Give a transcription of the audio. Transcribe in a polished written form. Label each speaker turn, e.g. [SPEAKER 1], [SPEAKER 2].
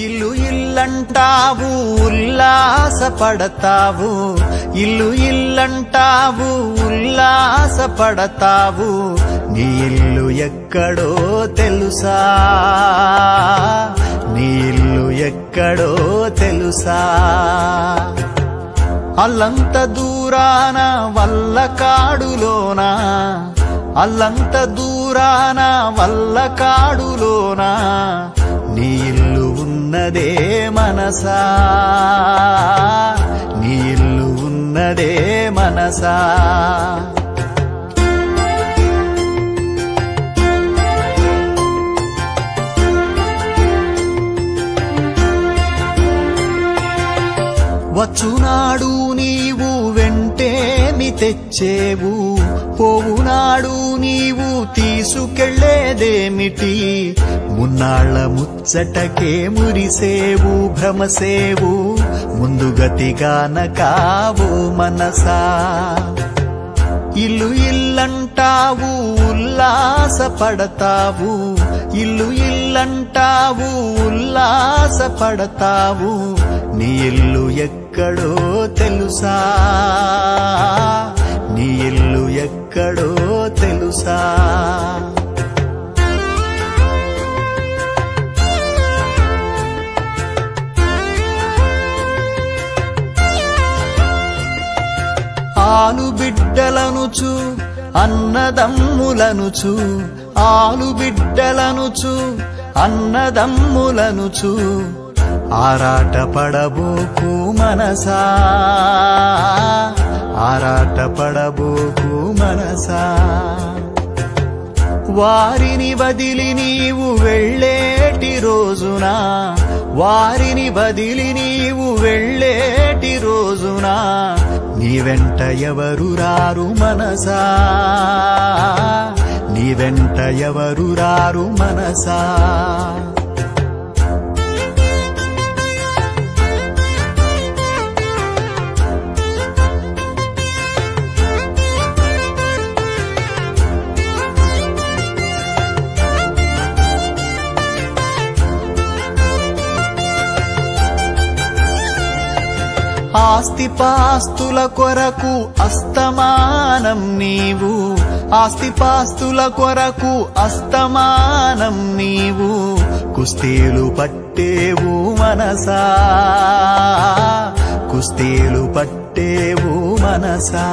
[SPEAKER 1] ఇల్లు ఇల్లంటావు ఉల్లాసపడతావు, ఇల్లు ఇల్లంటావు ఉల్లాసపడతావు, నీ ఇల్లు ఎక్కడో తెలుసా, నీ ఇల్లు ఎక్కడో తెలుసా. అల్లంత దూరాన వల్లకాడులోన, అల్లంత దూరాన వల్లకాడులోన, నీ ఇల్లు ఉన్నదే మనసా, నీ ఇల్లు ఉన్నదే మనసా. వచ్చునాడు నీవు వెంటేమి తెచ్చేవు, పోవునాడు నీవు తీసుకెళ్లేదేమిటి, మున్నాళ్ల ముచ్చటకే మురిసేవు భ్రమసేవు, ముందుగతిగాన కావు మనసా. ఇల్లు ఇల్లంటావు ఉల్లాసపడతావు, ఇల్లు ఇల్లంటావు ఉల్లాసపడతావు, నీ ఇల్లు ఎక్కడో తెలుసా, నీ ఇల్లు ఎక్కడో తెలుసా. ఆలు బిడ్డలనుచు అన్నదమ్ములనుచు, ఆలు బిడ్డలనుచు అన్నదమ్ములనుచు, ఆరాట పడబోకు మనసా, ఆరాట పడబోకు మనసా. వారిని వదిలి నీవు వెళ్ళేటి రోజున, వారిని వదిలి నీవు వెళ్ళేటి రోజున, నీ వెంట ఎవరు రారు మనసా, నీ వెంట ఎవరు రారు మనసా. ఆస్తిపాస్తుల కొరకు అస్తమానం నీవు, ఆస్తిపాస్తుల కొరకు అస్తమానం నీవు, కుస్తీలు పట్టేవు మనసా, కుస్తీలు పట్టేవు మనసా.